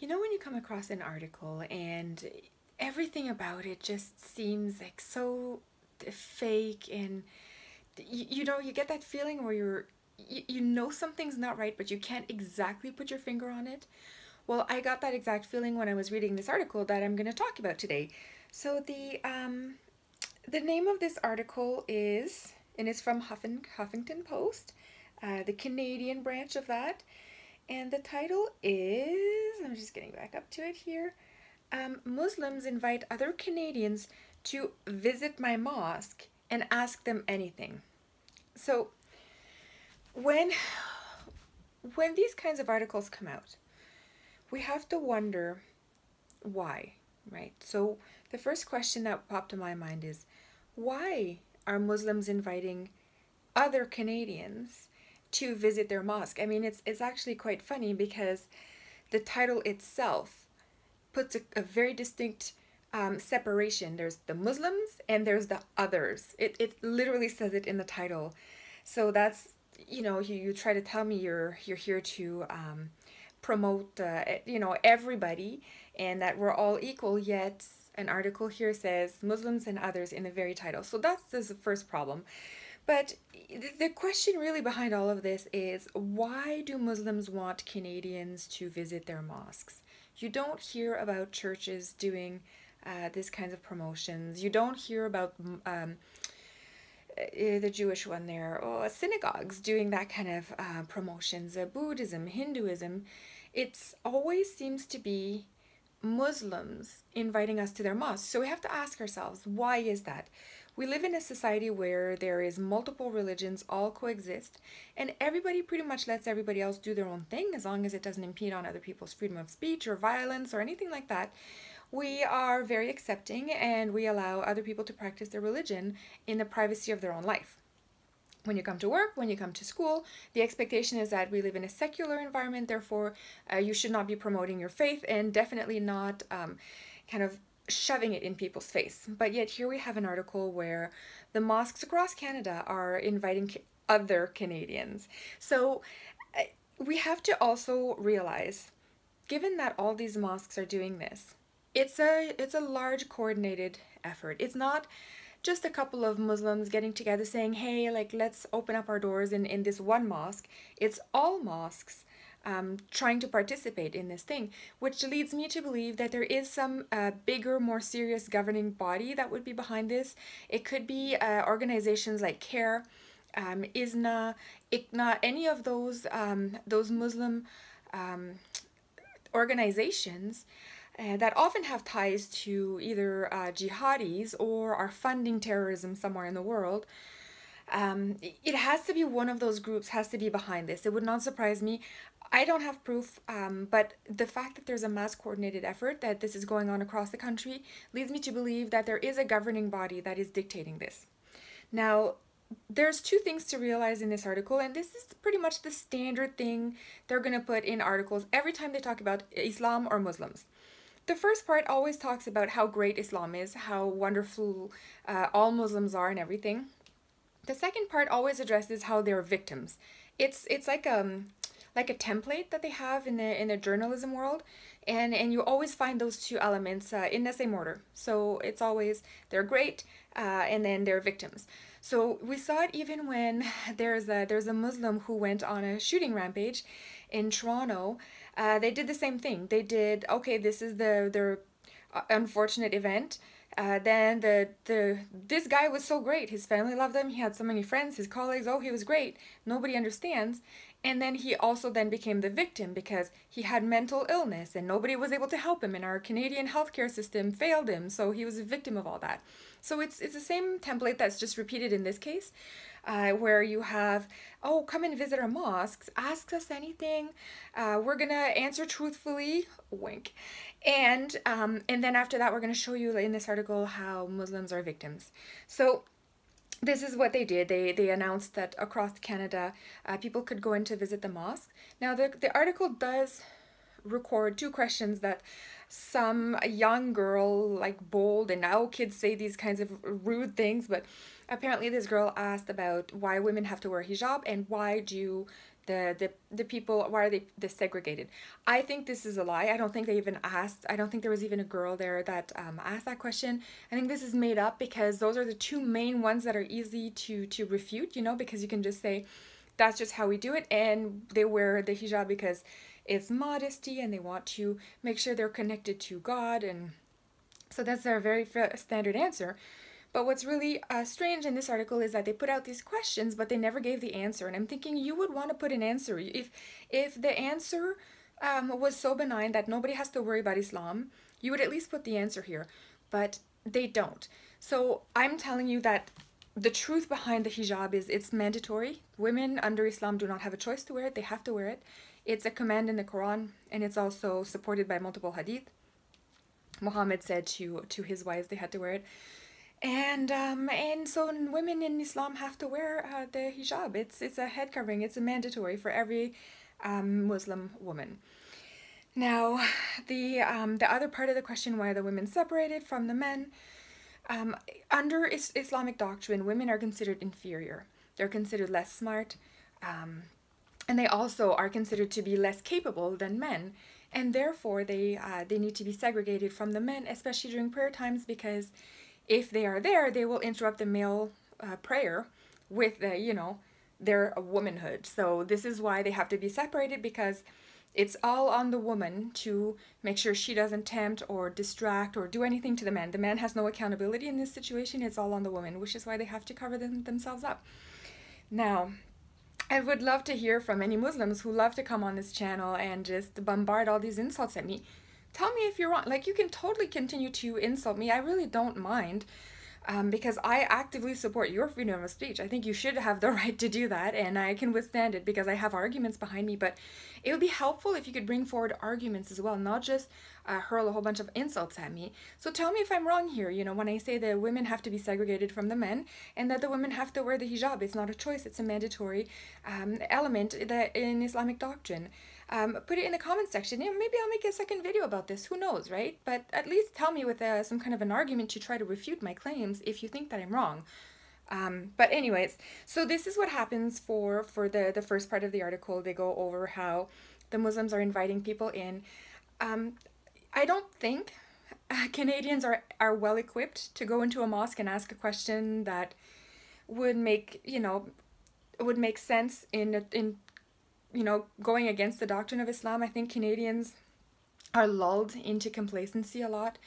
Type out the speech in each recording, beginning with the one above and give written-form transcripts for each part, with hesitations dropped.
You know, when you come across an article and everything about it just seems like so fake, and you know, you get that feeling where you know something's not right, but you can't exactly put your finger on it. Well, I got that exact feeling when I was reading this article that I'm going to talk about today. So the name of this article is, and it's from Huffington Post, the Canadian branch of that, and the title is, I'm just getting back up to it here. Muslims invite other Canadians to visit my mosque and ask them anything. So when when these kinds of articles come out, we have to wonder why, right? So the first question that popped to my mind is, why are Muslims inviting other Canadians to visit their mosque? I mean, it's actually quite funny because the title itself puts a very distinct separation. There's the Muslims and there's the others. It literally says it in the title. So that's, you know, you try to tell me you're here to promote everybody and that we're all equal, yet an article here says Muslims and others in the very title. So that's the first problem. But the question really behind all of this is, why do Muslims want Canadians to visit their mosques? You don't hear about churches doing this kinds of promotions. You don't hear about the Jewish one there, or synagogues doing that kind of promotions. Buddhism, Hinduism, it's always seems to be Muslims inviting us to their mosques. So we have to ask ourselves, why is that? We live in a society where there is multiple religions all coexist, and everybody pretty much lets everybody else do their own thing as long as it doesn't impede on other people's freedom of speech or violence or anything like that. We are very accepting and we allow other people to practice their religion in the privacy of their own life. When you come to work, when you come to school, the expectation is that we live in a secular environment, therefore, you should not be promoting your faith and definitely not kind of shoving it in people's face. But yet, here we have an article where the mosques across Canada are inviting other Canadians. So, we have to also realize, given that all these mosques are doing this, it's a large coordinated effort. It's not just a couple of Muslims getting together saying, hey, like, let's open up our doors in this one mosque. It's all mosques trying to participate in this thing, which leads me to believe that there is some bigger, more serious governing body that would be behind this. It could be organizations like CARE, ISNA, ICNA, any of those Muslim um, organizations that often have ties to either jihadis or are funding terrorism somewhere in the world. It has to be one of those groups has to be behind this. It would not surprise me. I don't have proof, but the fact that there's a mass coordinated effort that this is going on across the country leads me to believe that there is a governing body that is dictating this. Now, there's two things to realize in this article, and this is pretty much the standard thing they're going to put in articles every time they talk about Islam or Muslims. The first part always talks about how great Islam is, how wonderful all Muslims are, and everything. The second part always addresses how they're victims. It's like a template that they have in the journalism world, and you always find those two elements in the same order. So it's always they're great, and then they're victims. So we saw it even when there's a Muslim who went on a shooting rampage in Toronto. They did the same thing. They did, okay, this is their unfortunate event. Then this guy was so great. His family loved him. He had so many friends, his colleagues. Oh, he was great. Nobody understands. And then he also then became the victim because he had mental illness and nobody was able to help him, and our Canadian healthcare system failed him. So he was a victim of all that. So it's the same template that's just repeated in this case, where you have, oh, come and visit our mosques, ask us anything, we're gonna answer truthfully, wink, and then after that we're gonna show you in this article how Muslims are victims. So this is what they did. They announced that across Canada, people could go in to visit the mosque. Now the article does record two questions that some young girl, like, bold, and now kids say these kinds of rude things, but apparently this girl asked about why women have to wear hijab and why do the people, why are they segregated? I think this is a lie. I don't think they even asked. I don't think there was even a girl there that asked that question. I think this is made up because those are the two main ones that are easy to refute, you know, because you can just say that's just how we do it, and they wear the hijab because it's modesty and they want to make sure they're connected to God, and so that's their very standard answer. But what's really strange in this article is that they put out these questions, but they never gave the answer. And I'm thinking you would want to put an answer if the answer was so benign that nobody has to worry about Islam. You would at least put the answer here, but they don't. So I'm telling you that the truth behind the hijab is it's mandatory. Women under Islam do not have a choice to wear it; they have to wear it. It's a command in the Quran, and it's also supported by multiple hadith. Muhammad said to his wives they had to wear it, and so women in Islam have to wear the hijab. It's a head covering. It's a mandatory for every Muslim woman. Now, the other part of the question, why are the women separated from the men? Um, Under Islamic doctrine, women are considered inferior. They're considered less smart, um, and they also are considered to be less capable than men. And therefore, they need to be segregated from the men, especially during prayer times, because if they are there, they will interrupt the male prayer with their womanhood. So this is why they have to be separated, because it's all on the woman to make sure she doesn't tempt or distract or do anything to the man. The man has no accountability in this situation. It's all on the woman, which is why they have to cover themselves up. Now, I would love to hear from any Muslims who love to come on this channel and just bombard all these insults at me. Tell me if you're wrong. Like, you can totally continue to insult me. I really don't mind, because I actively support your freedom of speech. I think you should have the right to do that, and I can withstand it because I have arguments behind me. But it would be helpful if you could bring forward arguments as well, not just hurl a whole bunch of insults at me. So tell me if I'm wrong here, you know, when I say that women have to be segregated from the men and that the women have to wear the hijab. It's not a choice, it's a mandatory element that in Islamic doctrine. Put it in the comment section. Maybe I'll make a second video about this. Who knows, right? But at least tell me with some kind of an argument to try to refute my claims if you think that I'm wrong. But anyways, so this is what happens for the first part of the article. They go over how the Muslims are inviting people in. I don't think Canadians are well equipped to go into a mosque and ask a question that would make, would make sense in going against the doctrine of Islam. I think Canadians are lulled into complacency a lot.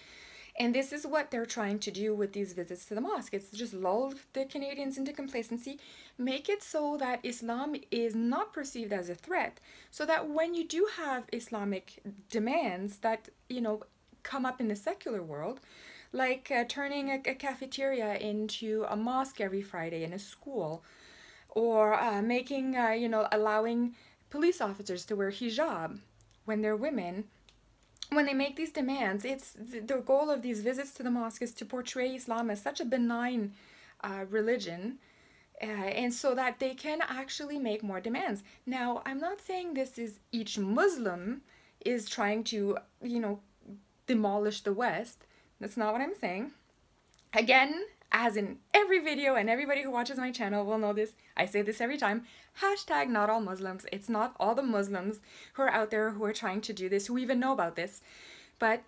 And this is what they're trying to do with these visits to the mosque. It's just lull the Canadians into complacency, make it so that Islam is not perceived as a threat, so that when you do have Islamic demands that, come up in the secular world, like turning a cafeteria into a mosque every Friday in a school, or making, allowing police officers to wear hijab when they're women. When they make these demands, it's the goal of these visits to the mosque is to portray Islam as such a benign religion, and so that they can actually make more demands. Now, I'm not saying this is each Muslim is trying to, demolish the West. That's not what I'm saying. Again, as in every video, and everybody who watches my channel will know this, I say this every time, hashtag not all Muslims. It's not all the Muslims who are out there who are trying to do this, who even know about this. But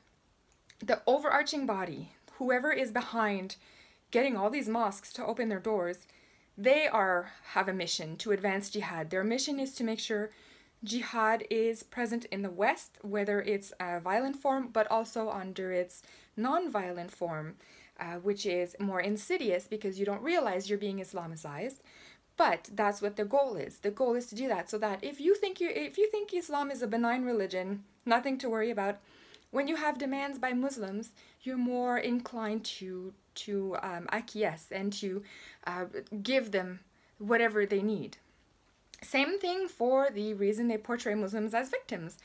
the overarching body, whoever is behind getting all these mosques to open their doors, they have a mission to advance jihad. Their mission is to make sure jihad is present in the West, whether it's a violent form, but also under its non-violent form, which is more insidious because you don't realize you're being Islamicized. But that's what the goal is. The goal is to do that, so that if you think Islam is a benign religion, nothing to worry about, when you have demands by Muslims, you're more inclined to acquiesce and to give them whatever they need. Same thing for the reason they portray Muslims as victims.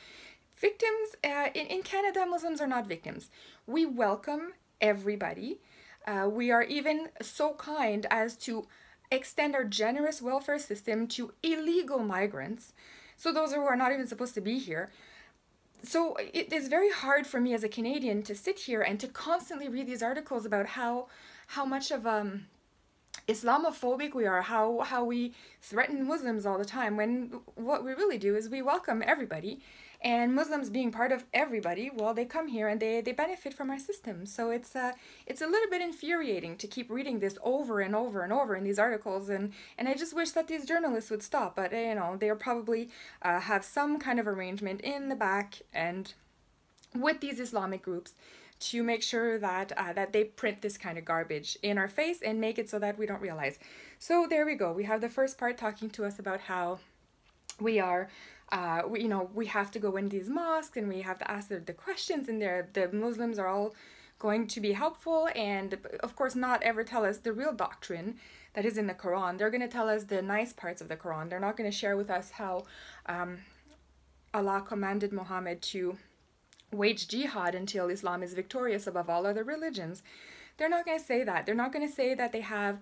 Victims, in Canada, Muslims are not victims. We welcome everybody. We are even so kind as to extend our generous welfare system to illegal migrants. So those who are not even supposed to be here. So it is very hard for me as a Canadian to sit here and to constantly read these articles about how much of Islamophobic we are, how we threaten Muslims all the time, when what we really do is we welcome everybody. And Muslims being part of everybody, well, they come here and they benefit from our system. So it's a little bit infuriating to keep reading this over and over and over in these articles, and I just wish that these journalists would stop. But they'll probably have some kind of arrangement in the back and with these Islamic groups to make sure that they print this kind of garbage in our face and make it so that we don't realize. So there we go. We have the first part talking to us about how we are we have to go in these mosques and we have to ask the questions, and the Muslims are all going to be helpful and of course not ever tell us the real doctrine that is in the Quran. They're going to tell us the nice parts of the Quran. They're not going to share with us how Allah commanded Muhammad to wage jihad until Islam is victorious above all other religions. They're not going to say that. They're not going to say that they have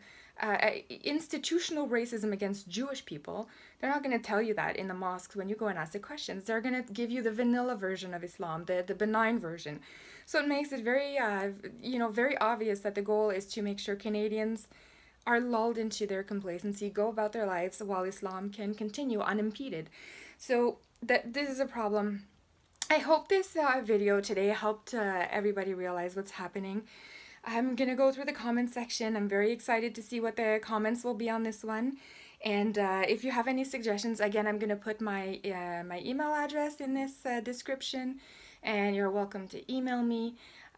institutional racism against Jewish people. They're not going to tell you that in the mosques when you go and ask the questions. They're going to give you the vanilla version of Islam, the benign version. So it makes it very, very obvious that the goal is to make sure Canadians are lulled into their complacency, go about their lives while Islam can continue unimpeded. So this is a problem. I hope this video today helped everybody realize what's happening. I'm gonna go through the comment section. I'm very excited to see what the comments will be on this one. And if you have any suggestions, again, I'm gonna put my email address in this description, and you're welcome to email me.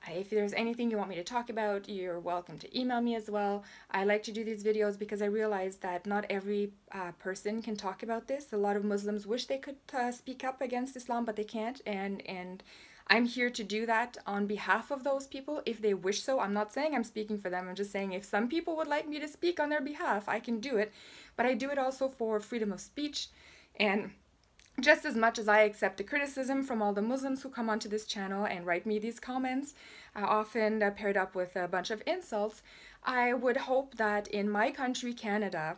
If there's anything you want me to talk about, you're welcome to email me as well. I like to do these videos because I realize that not every person can talk about this. A lot of Muslims wish they could speak up against Islam, but they can't. And I'm here to do that on behalf of those people if they wish so. I'm not saying I'm speaking for them. I'm just saying if some people would like me to speak on their behalf, I can do it. But I do it also for freedom of speech, and just as much as I accept the criticism from all the Muslims who come onto this channel and write me these comments, often paired up with a bunch of insults, I would hope that in my country, Canada,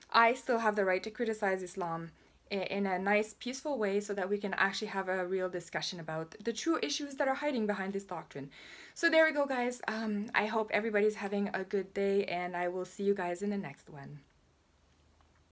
I still have the right to criticize Islam in a nice, peaceful way so that we can actually have a real discussion about the true issues that are hiding behind this doctrine. So there we go, guys. I hope everybody's having a good day, and I will see you guys in the next one.